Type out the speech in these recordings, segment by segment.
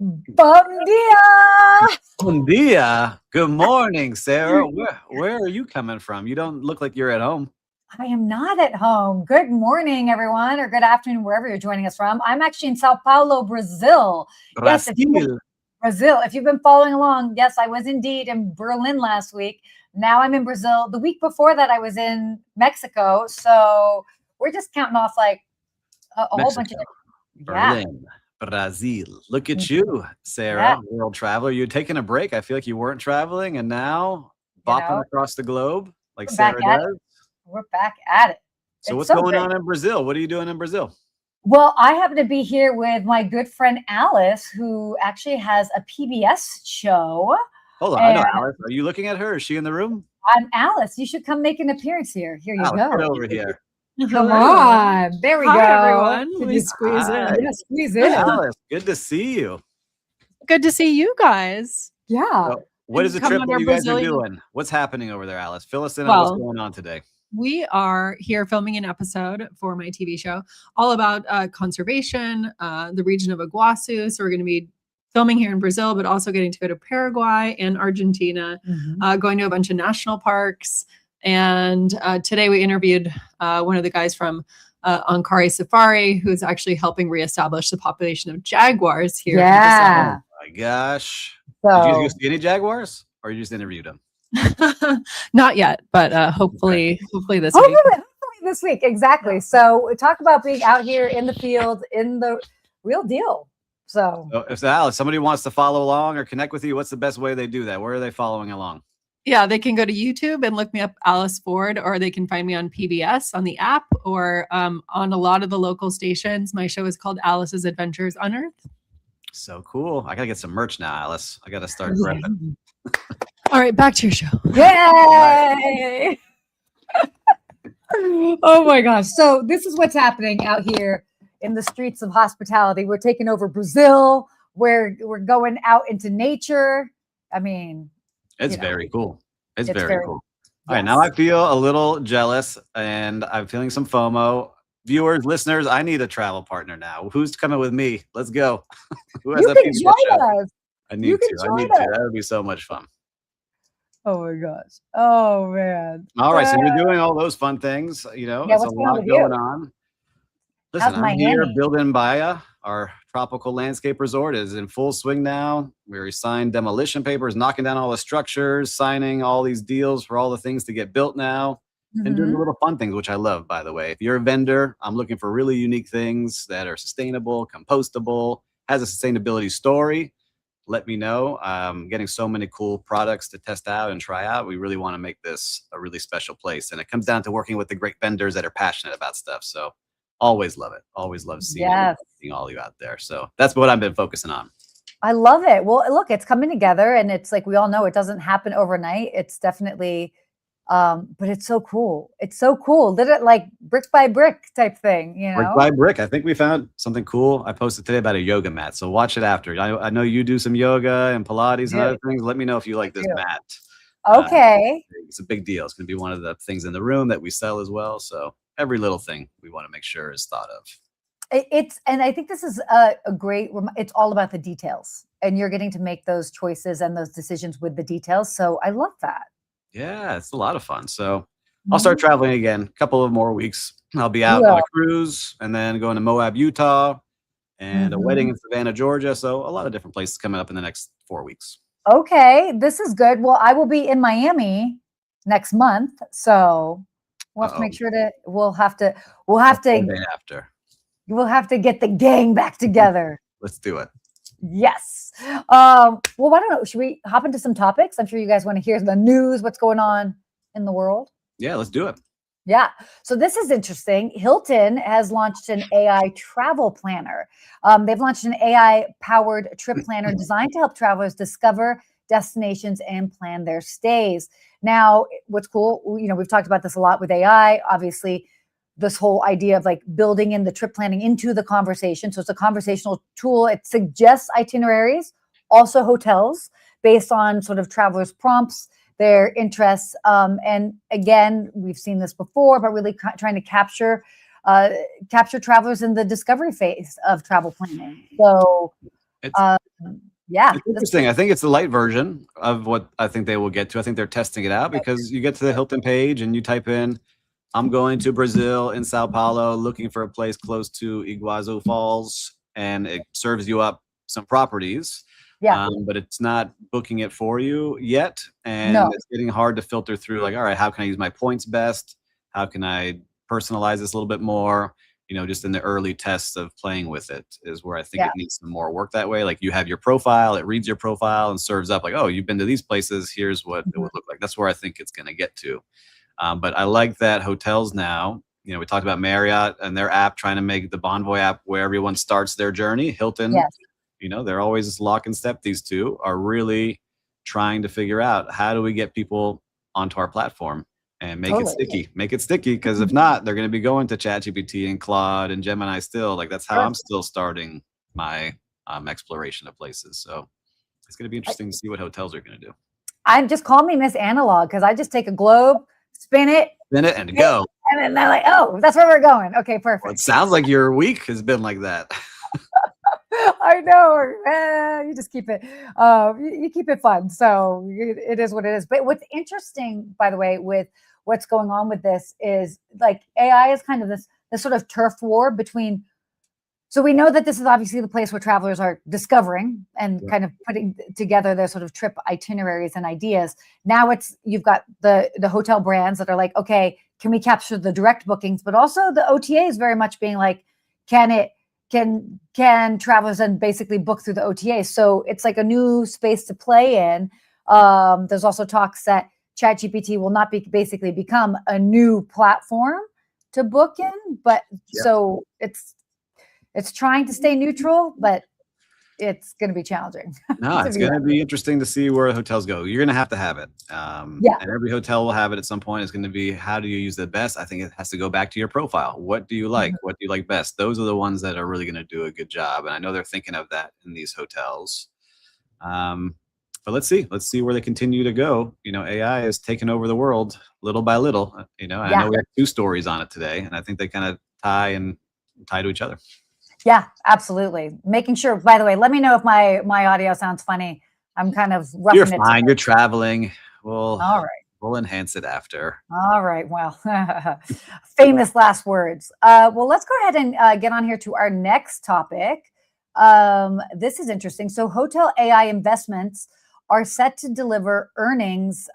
Bom dia! Bom dia. Good morning, Sarah. Where are you coming from? You don't look like you're at home. I am not at home. Good morning, everyone, or good afternoon, wherever you're joining us from. I'm actually in Sao Paulo, Brazil. Yes, Brazil. If you've been following along, yes, I was indeed in Berlin last week. Now I'm in Brazil. The week before that, I was in Mexico. So we're just counting off like a whole bunch of Berlin. Brazil. Look at you, Sarah, world traveler. You're taking a break. I feel like you weren't traveling and now bopping across the globe like Sarah does. We're back at it. So what's going on in Brazil? What are you doing in Brazil? Well, I happen to be here with my good friend Alice, who actually has a PBS show. Hold on, I know Alice. Are you looking at her? Is she in the room? I'm Alice. You should come make an appearance here. Here you Alice, go. Get over here. Come on. There we go. Everyone. Let me squeeze in. Yeah, squeeze in. Alice, good to see you. Good to see you guys. Yeah. So what is the trip that you guys are doing? What's happening over there, Alice? Fill us in on what's going on today. We are here filming an episode for my TV show all about conservation, the region of Iguazu. So we're going to be filming here in Brazil, but also getting to go to Paraguay and Argentina, going to a bunch of national parks. And today we interviewed one of the guys from Ankara Safari, who's actually helping reestablish the population of jaguars here. Yeah. Oh my gosh. So, did you see any jaguars or you just interviewed them? Not yet, but hopefully this week. Hopefully this week. Exactly. So talk about being out here in the field, in the real deal. So if Alice, somebody wants to follow along or connect with you, what's the best way they do that? Where are they following along? Yeah, they can go to YouTube and look me up, Alice Ford, or they can find me on PBS on the app or on a lot of the local stations. My show is called Alice's Adventures on Earth. So cool. I got to get some merch now, Alice. I got to start prepping. All right, back to your show. Yay! Oh my gosh. So this is what's happening out here in the streets of hospitality. We're taking over Brazil. We're going out into nature. I mean, it's very cool. It's very cool. Yes. All right, now I feel a little jealous and I'm feeling some FOMO. Viewers, listeners, I need a travel partner now. Who's coming with me? Let's go. Who has you a can join us. I need to. That would be so much fun. Oh my gosh. Oh man. All right. So you're doing all those fun things. You know, it's a lot going on. Listen, I'm here building Bahia. Our tropical landscape resort is in full swing now. We signed demolition papers, knocking down all the structures, signing all these deals for all the things to get built now, and doing the little fun things, which I love, by the way. If you're a vendor, I'm looking for really unique things that are sustainable, compostable, has a sustainability story. Let me know. I'm getting so many cool products to test out and try out. We really want to make this a really special place. And it comes down to working with the great vendors that are passionate about stuff. So always love it. Always love seeing all you out there. So that's what I've been focusing on. I love it. Well, look, it's coming together and it's like, we all know it doesn't happen overnight. It's definitely, but it's so cool. It's so cool. Did it like brick by brick type thing, you know? Brick by brick. I think we found something cool. I posted today about a yoga mat. So watch it after. I know you do some yoga and Pilates and other things. Let me know if you like this mat. Okay. It's a big deal. It's going to be one of the things in the room that we sell as well. So every little thing we want to make sure is thought of. And I think this is a great, it's all about the details and you're getting to make those choices and those decisions with the details. So I love that. Yeah, it's a lot of fun. So I'll start traveling again, a couple of more weeks. I'll be out on a cruise and then going to Moab, Utah and a wedding in Savannah, Georgia. So a lot of different places coming up in the next 4 weeks. Okay, this is good. Well, I will be in Miami next month. So we'll have to make sure we'll have to get the gang back together. Let's do it. Yes. Well, I don't know. Should we hop into some topics? I'm sure you guys want to hear the news, what's going on in the world. Yeah, let's do it. Yeah. So this is interesting. Hilton has launched an AI travel planner. They've launched an AI-powered trip planner designed to help travelers discover destinations and plan their stays. Now, what's cool, you know, we've talked about this a lot with AI, obviously, this whole idea of like building in the trip planning into the conversation. So it's a conversational tool. It suggests itineraries, also hotels, based on sort of travelers' prompts, their interests. And again, we've seen this before, but really trying to capture travelers in the discovery phase of travel planning. So Yeah, it's interesting. I think it's the light version of what I think they will get to. I think they're testing it out because you get to the Hilton page and you type in, I'm going to Brazil in Sao Paulo looking for a place close to Iguazu Falls, and it serves you up some properties. Yeah. But it's not booking it for you yet. And it's getting hard to filter through, like, all right, how can I use my points best? How can I personalize this a little bit more? Just in the early tests of playing with it is where I think it needs some more work that way. Like, you have your profile, it reads your profile and serves up like, oh, you've been to these places. Here's what it would look like. That's where I think it's going to get to. But I like that hotels now, we talked about Marriott and their app trying to make the Bonvoy app where everyone starts their journey. Hilton, they're always lock and step. These two are really trying to figure out, how do we get people onto our platform and make it sticky. Because if not, they're going to be going to ChatGPT and Claude and Gemini still. Like, that's how I'm still starting my exploration of places. So it's going to be interesting to see what hotels are going to do. Just call me Miss Analog, because I just take a globe, spin it and go. And then they're like, oh, that's where we're going. Okay, perfect. Well, it sounds like your week has been like that. I know. You just keep it. You keep it fun. So it is what it is. But what's interesting, by the way, with what's going on with this is, like, AI is kind of this sort of turf war between. So we know that this is obviously the place where travelers are discovering and kind of putting together their sort of trip itineraries and ideas. Now you've got the hotel brands that are like, okay, can we capture the direct bookings? But also the OTAs very much being like, can travelers then basically book through the OTAs? So it's like a new space to play in. There's also talks that ChatGPT will not basically become a new platform to book in, but so it's trying to stay neutral, but it's going to be challenging. No, it's going to be interesting to see where hotels go. You're going to have it. And every hotel will have it at some point. It's going to be, how do you use it best? I think it has to go back to your profile. What do you like? What do you like best? Those are the ones that are really going to do a good job. And I know they're thinking of that in these hotels. But let's see where they continue to go. AI is taking over the world little by little. I know we have 2 stories on it today, and I think they kind of tie to each other. Yeah, absolutely. Making sure, by the way, let me know if my audio sounds funny. I'm kind of roughing it. You're fine. You're traveling. All right. We'll enhance it after. All right. Well, famous last words. Well, let's go ahead and get on here to our next topic. This is interesting. So hotel AI investments are set to deliver earnings.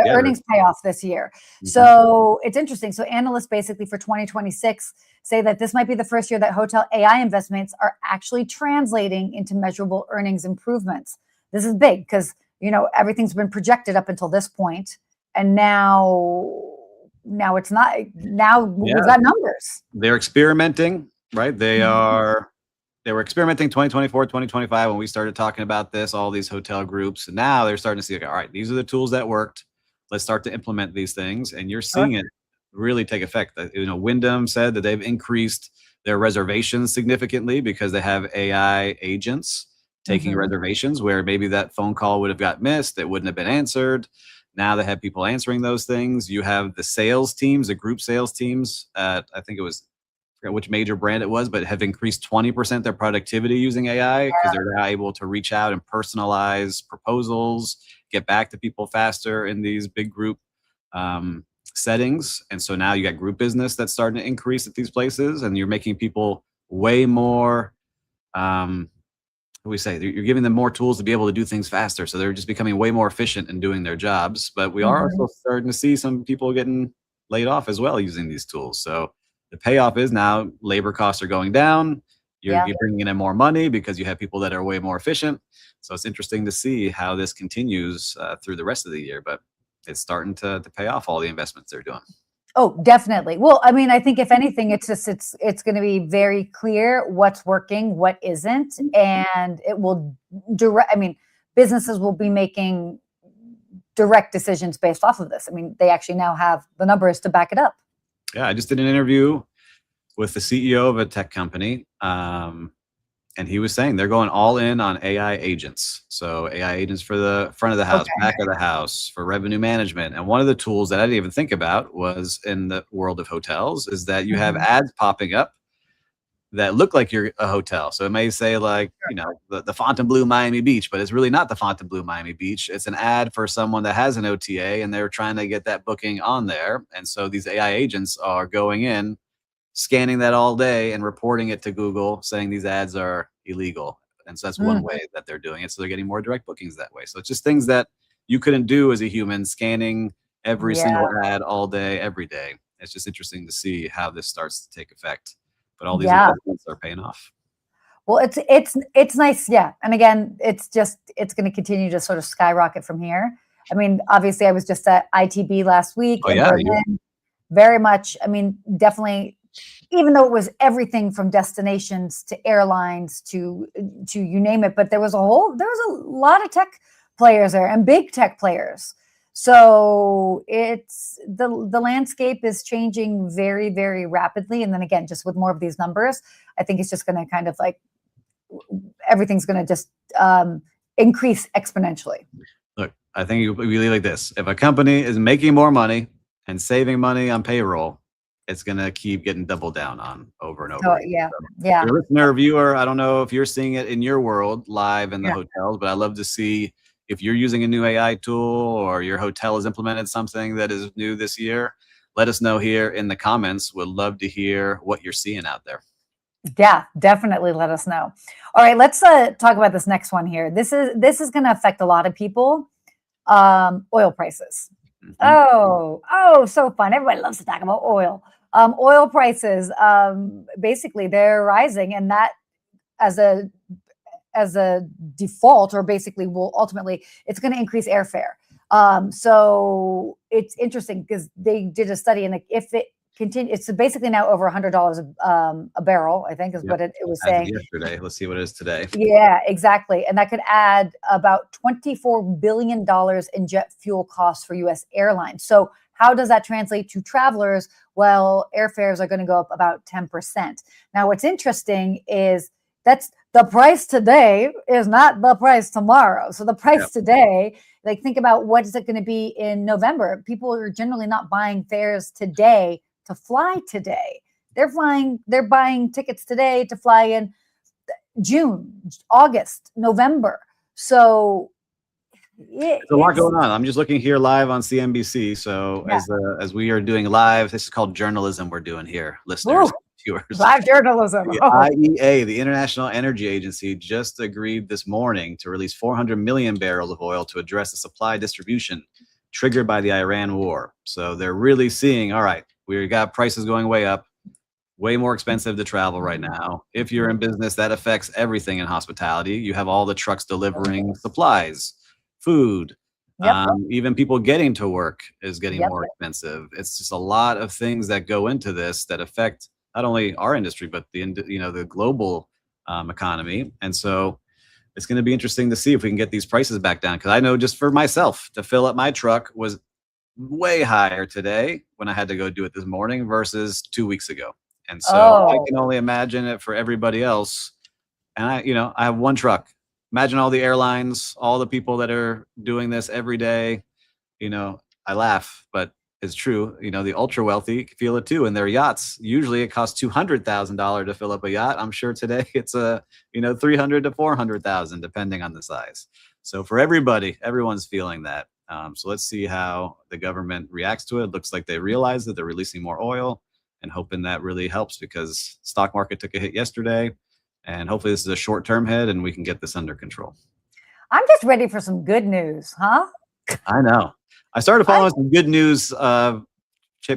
Earnings payoff this year. So it's interesting. So analysts basically for 2026 say that this might be the first year that hotel AI investments are actually translating into measurable earnings improvements. This is big because, everything's been projected up until this point, and now it's not. Now we've got numbers. They're experimenting, right? They were experimenting 2024, 2025 when we started talking about this, all these hotel groups. And now they're starting to see, all right, these are the tools that worked. Let's start to implement these things. And you're seeing it really take effect. Wyndham said that they've increased their reservations significantly because they have AI agents taking reservations where maybe that phone call would have got missed. It wouldn't have been answered. Now they have people answering those things. You have the sales teams, the group sales teams at, I think it was, which major brand it was, but have increased 20% their productivity using AI because they're now able to reach out and personalize proposals, get back to people faster in these big group settings. And so now you got group business that's starting to increase at these places, and you're making people way more, you're giving them more tools to be able to do things faster. So they're just becoming way more efficient in doing their jobs. But we are also starting to see some people getting laid off as well using these tools. So the payoff is now labor costs are going down. You're bringing in more money because you have people that are way more efficient. So it's interesting to see how this continues through the rest of the year, but it's starting to pay off all the investments they're doing. Oh, definitely. Well, I mean, I think if anything, it's going to be very clear what's working, what isn't, and it will businesses will be making direct decisions based off of this. I mean, they actually now have the numbers to back it up. Yeah, I just did an interview with the CEO of a tech company, and he was saying they're going all in on AI agents. So AI agents for the front of the house, back of the house, for revenue management. And one of the tools that I didn't even think about was in the world of hotels is that you have ads popping up that look like you're a hotel. So it may say like, the Fontainebleau Miami Beach, but it's really not the Fontainebleau Miami Beach. It's an ad for someone that has an OTA and they're trying to get that booking on there. And so these AI agents are going in, scanning that all day and reporting it to Google saying these ads are illegal. And so that's one way that they're doing it. So they're getting more direct bookings that way. So it's just things that you couldn't do as a human, scanning every single ad all day, every day. It's just interesting to see how this starts to take effect. But all these investments are paying off. Well, it's nice. Yeah. And again, it's going to continue to sort of skyrocket from here. I mean, obviously I was just at ITB last week. Oh, yeah. Very much. I mean, definitely, even though it was everything from destinations to airlines to you name it, but there was a lot of tech players there and big tech players. So it's the landscape is changing very, very rapidly. And then again, just with more of these numbers, I think it's just going to kind of like everything's going to just increase exponentially. Look, I think you really like this. If a company is making more money and saving money on payroll, it's going to keep getting doubled down on over and over. Oh, yeah. So Yeah. Your listener, viewer, I don't know if you're seeing it in your world live in the hotels, but I love to see if you're using a new AI tool or your hotel has implemented something that is new this year. Let us know here in the comments. We'd love to hear what you're seeing out there. Yeah, definitely let us know. All right, let's talk about this next one here. This is going to affect a lot of people. Oil prices. Oh, so fun. Everybody loves to talk about oil. Oil prices, basically they're rising, and that as a default, or basically will ultimately, it's going to increase airfare. So it's interesting because they did a study, and if it continues, it's basically now over $100 a barrel, I think is what it was saying yesterday. Let's see what it is today. Yeah, exactly. And that could add about $24 billion in jet fuel costs for U.S. airlines. So how does that translate to travelers? Well, airfares are going to go up about 10%. Now, what's interesting is that's the price today is not the price tomorrow. So the price today, like think about what is it going to be in November? People are generally not buying fares today to fly today. They're buying tickets today to fly in June, August, November. So there's a lot going on. I'm just looking here live on CNBC. So as we are doing live, this is called journalism we're doing here, listeners. Viewers. Live journalism. The IEA, the International Energy Agency, just agreed this morning to release 400 million barrels of oil to address the supply distribution triggered by the Iran war. So they're really seeing, all right, we got prices going way up, way more expensive to travel right now. If you're in business, that affects everything in hospitality. You have all the trucks delivering supplies, food, even people getting to work is getting more expensive. It's just a lot of things that go into this that affect not only our industry, but the global economy. And so it's going to be interesting to see if we can get these prices back down. Because I know just for myself, to fill up my truck was way higher today when I had to go do it this morning versus 2 weeks ago. And so I can only imagine it for everybody else. And I have one truck. Imagine all the airlines, all the people that are doing this every day. I laugh, but it's true. The ultra wealthy feel it too. And their yachts, usually it costs $200,000 to fill up a yacht. I'm sure today it's $300,000 to $400,000, depending on the size. So for everybody, everyone's feeling that. So let's see how the government reacts to it. It looks like they realize that they're releasing more oil, and hoping that really helps, because stock market took a hit yesterday, and hopefully this is a short-term hit and we can get this under control. I'm just ready for some good news, huh? I know. I started following some good news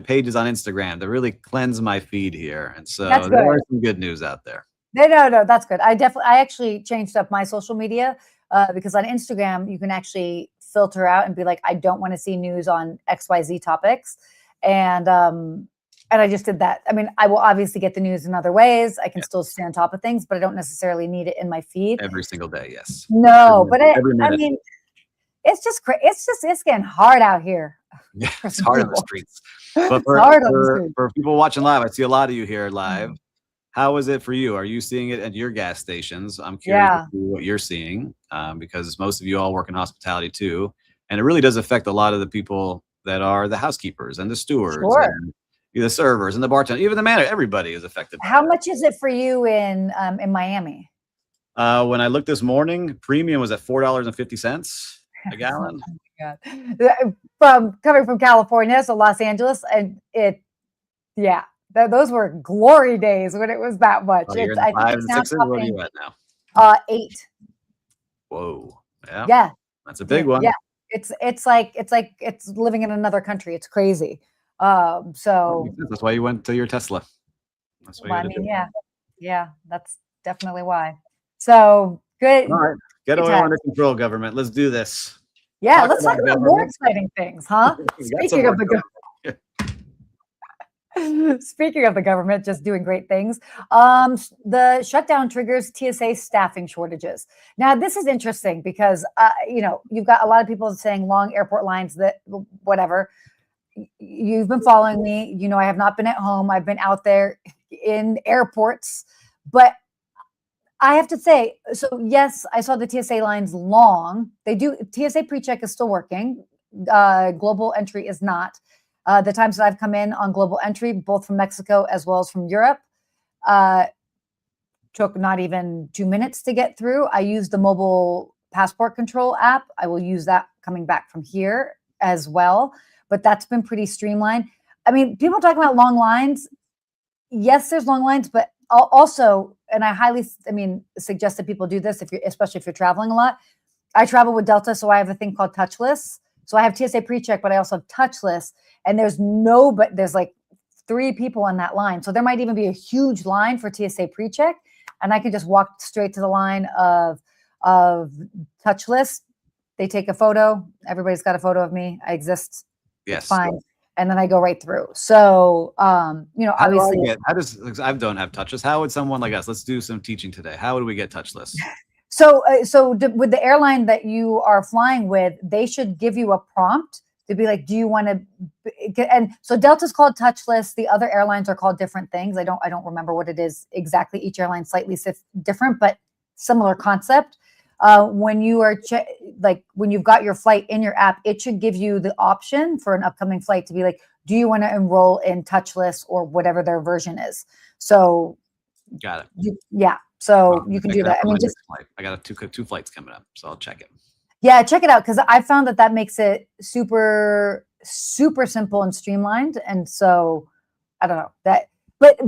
pages on Instagram to really cleanse my feed here. And so there are some good news out there. No, that's good. I actually changed up my social media because on Instagram, you can actually filter out and be like, I don't want to see news on XYZ topics. And I just did that. I mean, I will obviously get the news in other ways. I can still stay on top of things, but I don't necessarily need it in my feed. Every single day, yes. No, but I mean, it's just crazy. It's getting hard out here. Yeah, it's hard on the streets. But for people watching live, I see a lot of you here live. How is it for you? Are you seeing it at your gas stations? I'm curious to see what you're seeing, because most of you all work in hospitality too. And it really does affect a lot of the people that are the housekeepers and the stewards. Sure. And, The servers and the bartender, even the manager, everybody is affected. How much is it for you in Miami? When I looked this morning, premium was at $4.50 a gallon. Oh my God. Coming from California, so Los Angeles, and those were glory days when it was that much. You're in the 5 and 6s. What are you at now? 8. Whoa. Yeah. Yeah. That's a big one. Yeah. It's like it's living in another country. It's crazy. So that's why you went to your Tesla. That's why yeah, that's definitely why. So good. All right. Get oil under control, government. Let's do this. Yeah, let's talk about more exciting things, huh? Speaking of the government just doing great things, the shutdown triggers TSA staffing shortages. Now, this is interesting because, you've got a lot of people saying long airport lines that whatever. You've been following me. I have not been at home. I've been out there in airports. But I have to say, so yes, I saw the TSA lines long. TSA PreCheck is still working. Global entry is not. The times that I've come in on global entry, both from Mexico as well as from Europe, took not even 2 minutes to get through. I used the mobile passport control app. I will use that coming back from here as well. But that's been pretty streamlined. I mean, people talking about long lines. Yes, there's long lines, but also, and I highly, suggest that people do this especially if you're traveling a lot. I travel with Delta, so I have a thing called touchless. So I have TSA PreCheck, but I also have touchless, and there's like 3 people on that line. So there might even be a huge line for TSA PreCheck, and I can just walk straight to the line of touchless. They take a photo. Everybody's got a photo of me. I exist. Yes. It's fine. And then I go right through. So, obviously, I don't have touchless. How would someone like us? Let's do some teaching today. How would we get touchless? So with the airline that you are flying with, they should give you a prompt to be like, do you want to? And so Delta's called touchless. The other airlines are called different things. I don't remember what it is exactly. Each airline slightly different, but similar concept. When you are when you've got your flight in your app, it should give you the option for an upcoming flight to be like, do you want to enroll in touchless or whatever their version is? So got it. So you can do that. I got two flights coming up, so I'll check it. Yeah, check it out, because I found that makes it super, super simple and streamlined. And so I don't know that, but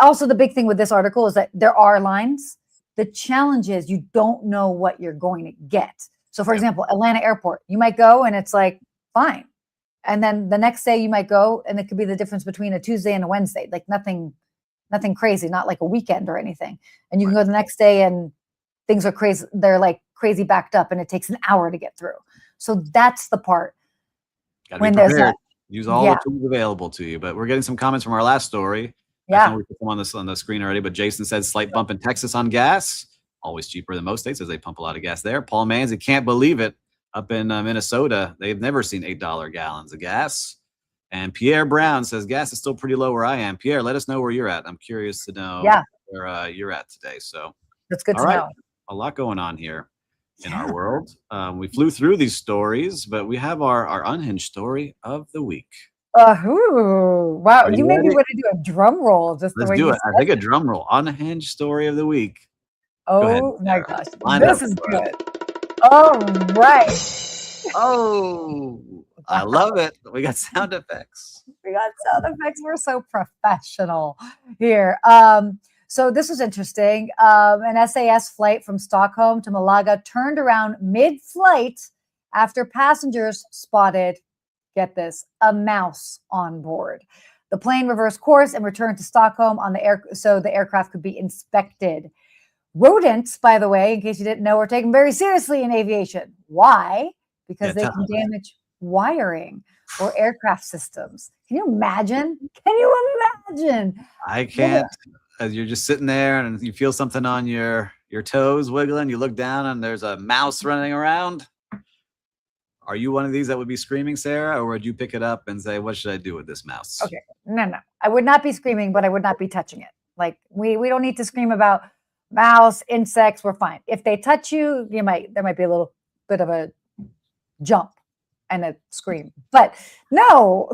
also the big thing with this article is that there are lines. The challenge is you don't know what you're going to get. So for example, Atlanta Airport, you might go and it's like, fine. And then the next day you might go and it could be the difference between a Tuesday and a Wednesday, like nothing crazy, not like a weekend or anything. And you can go the next day and things are crazy. They're like crazy backed up and it takes an hour to get through. So that's the part. When there's use all the tools available to you. But we're getting some comments from our last story. Yeah. We put them on the screen already, but Jason said slight bump in Texas on gas. Always cheaper than most states as they pump a lot of gas there. Paul Manzi can't believe it. Up in Minnesota, they've never seen $8 gallons of gas. And Pierre Brown says gas is still pretty low where I am. Pierre, let us know where you're at. I'm curious to know where you're at today. So that's good to know. A lot going on here in our world. We flew through these stories, but we have our unhinged story of the week. Wow. You made me want to do a drum roll. Let's do it. I think a drum roll. Unhinged story of the week. Oh my gosh. This is good. All right. Oh, I love it. We got sound effects. We're so professional here. So this was interesting. An SAS flight from Stockholm to Málaga turned around mid-flight after passengers spotted, get this, a mouse on board. The plane reversed course and returned to Stockholm so the aircraft could be inspected. Rodents, by the way, in case you didn't know, are taken very seriously in aviation. Why? Because they can damage wiring or aircraft systems. Can you imagine? I can't. As you're just sitting there and you feel something on your toes wiggling, you look down and there's a mouse running around. Are you one of these that would be screaming, Sarah, or would you pick it up and say, what should I do with this mouse? Okay. No. I would not be screaming, but I would not be touching it. Like we don't need to scream about mouse, insects. We're fine. If they touch you, there might be a little bit of a jump and a scream, but no.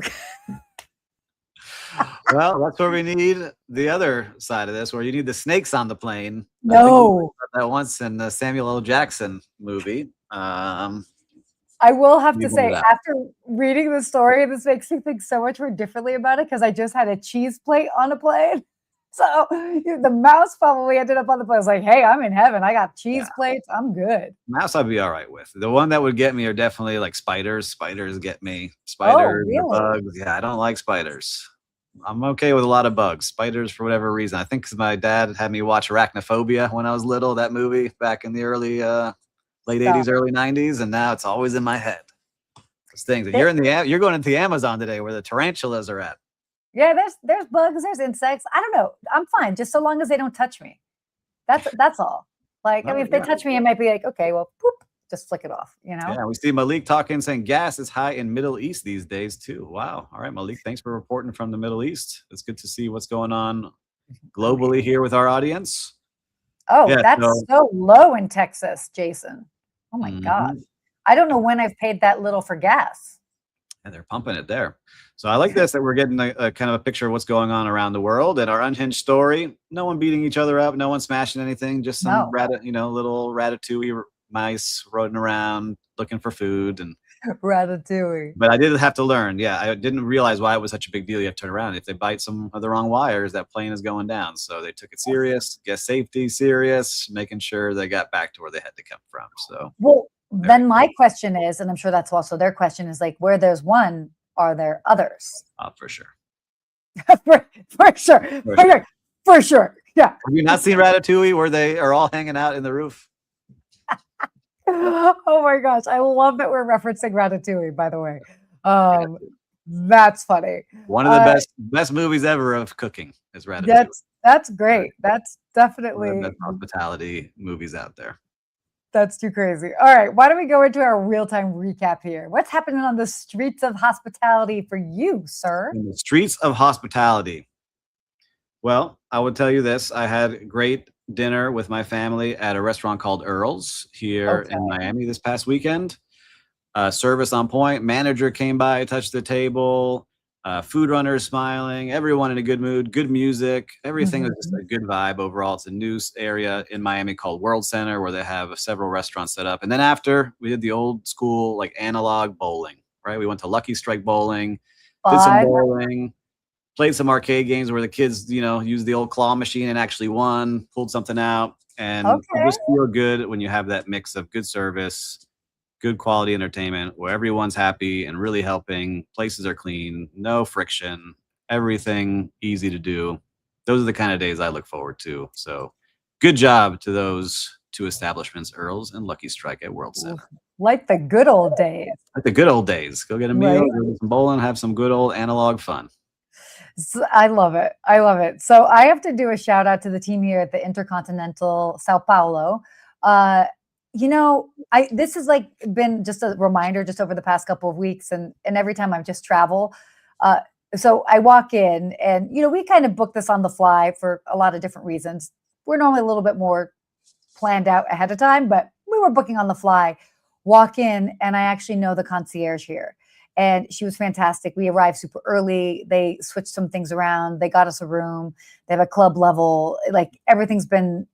Well, that's where we need the other side of this, where you need the snakes on the plane. No. That once in the Samuel L. Jackson movie. I will have to say, after reading the story, this makes me think so much more differently about it because I just had a cheese plate on a plane. So the mouse probably ended up on the plane. I was like, hey, I'm in heaven. I got cheese plates. I'm good. Mouse I'd be all right with. The one that would get me are definitely like spiders. Spiders get me. Spiders, really? bugs. Yeah, I don't like spiders. I'm okay with a lot of bugs. Spiders, for whatever reason. I think because my dad had me watch Arachnophobia when I was little, that movie back in the late 80s, early 90s, and now it's always in my head. Those things. You're going into the Amazon today where the tarantulas are at. Yeah, there's bugs, there's insects. I don't know. I'm fine, just so long as they don't touch me. That's all. Like, I mean, if they touch me, I might be like, okay, well, poop, just flick it off, you know? Yeah, we see Malik talking, saying gas is high in Middle East these days too. Wow. All right, Malik, thanks for reporting from the Middle East. It's good to see what's going on globally here with our audience. Oh, yeah, that's so low in Texas, Jason. Oh my God. I don't know when I've paid that little for gas. And they're pumping it there. So I like this, that we're getting a kind of a picture of what's going on around the world. And our Unhinged Story, no one beating each other up, no one smashing anything, just some little ratatouille mice roding around looking for food. And Ratatouille. But I did have to learn. Yeah, I didn't realize why it was such a big deal. You have to turn around. If they bite some of the wrong wires, that plane is going down. So they took it serious, guest safety serious, making sure they got back to where they had to come from. So then my question is, and I'm sure that's also their question, is like, where there's one, are there others? For sure. For sure. Yeah. Have you not seen Ratatouille where they are all hanging out in the roof? Oh my gosh. I love that we're referencing Ratatouille, by the way. That's funny. One of the best movies ever of cooking is Ratatouille. That's great. That's definitely one of the best hospitality movies out there. That's too crazy. All right. Why don't we go into our real-time recap here? What's happening on the streets of hospitality for you, sir? In the streets of hospitality. Well, I would tell you this. I had great dinner with my family at a restaurant called Earl's here in Miami this past weekend. Service on point. Manager came by, touched the table. Food runners smiling, everyone in a good mood, good music. Everything was just a good vibe overall. It's a new area in Miami called World Center where they have several restaurants set up. And then after, we did the old school, like analog bowling, right? We went to Lucky Strike bowling, did some bowling, played some arcade games where the kids, used the old claw machine and actually won, pulled something out. And you just feel good when you have that mix of good service, good quality entertainment where everyone's happy and really helping. Places are clean, no friction, everything easy to do. Those are the kind of days I look forward to. So good job to those two establishments, Earl's and Lucky Strike at World Center. Like the good old days. Like the good old days. Go get a meal, go get some bowling, have some good old analog fun. I love it. I love it. So I have to do a shout out to the team here at the Intercontinental Sao Paulo. This has been just a reminder just over the past couple of weeks and every time I just travel. So I walk in and, we kind of book this on the fly for a lot of different reasons. We're normally a little bit more planned out ahead of time, but we were booking on the fly. Walk in and I actually know the concierge here and she was fantastic. We arrived super early. They switched some things around. They got us a room. They have a club level, everything's been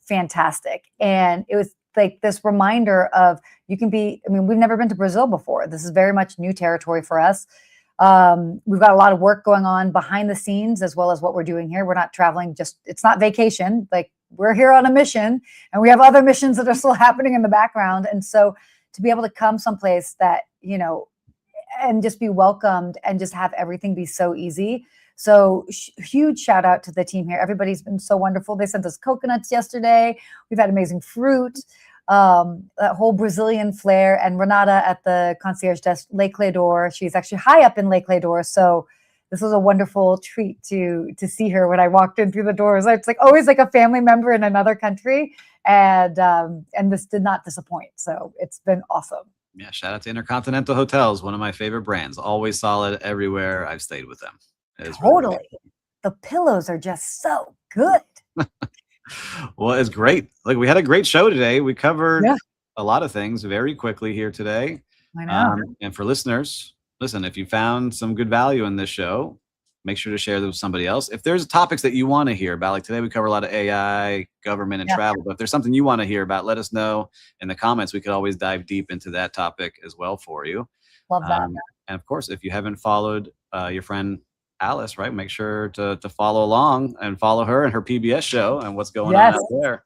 fantastic. And it was like this reminder of we've never been to Brazil before. This is very much new territory for us. We've got a lot of work going on behind the scenes as well as what we're doing here. We're not traveling it's not vacation. We're here on a mission and we have other missions that are still happening in the background. And so to be able to come someplace that, and just be welcomed and just have everything be so easy. So huge shout out to the team here. Everybody's been so wonderful. They sent us coconuts yesterday. We've had amazing fruit, that whole Brazilian flair. And Renata at the concierge desk, Lake Clédor, she's actually high up in Lake Clédor. So this was a wonderful treat to see her when I walked in through the doors. It's always like a family member in another country. And this did not disappoint. So it's been awesome. Yeah, shout out to Intercontinental Hotels, one of my favorite brands. Always solid everywhere I've stayed with them. Totally. Really the pillows are just so good. Well, it's great. We had a great show today. We covered a lot of things very quickly here today. I know. And for listeners, listen, if you found some good value in this show, make sure to share them with somebody else. If there's topics that you want to hear about, like today we cover a lot of AI, government, and travel, but if there's something you want to hear about, let us know in the comments. We could always dive deep into that topic as well for you. Love that. And of course, if you haven't followed your friend Alice, right, make sure to follow along and follow her and her PBS show and what's going on out there.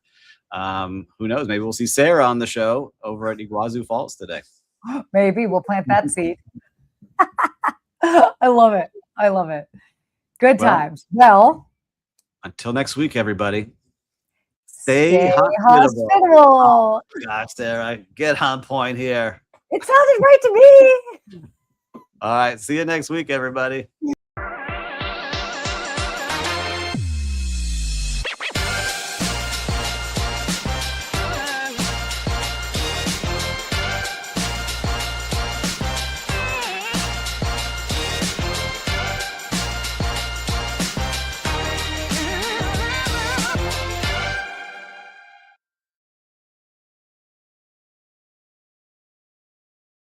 Who knows? Maybe we'll see Sarah on the show over at Iguazu Falls today. Maybe we'll plant that seed. I love it. I love it. Good times. Well, until next week, everybody. Stay hospitable. Oh, gosh, Sarah, get on point here. It sounded right to me. All right. See you next week, everybody.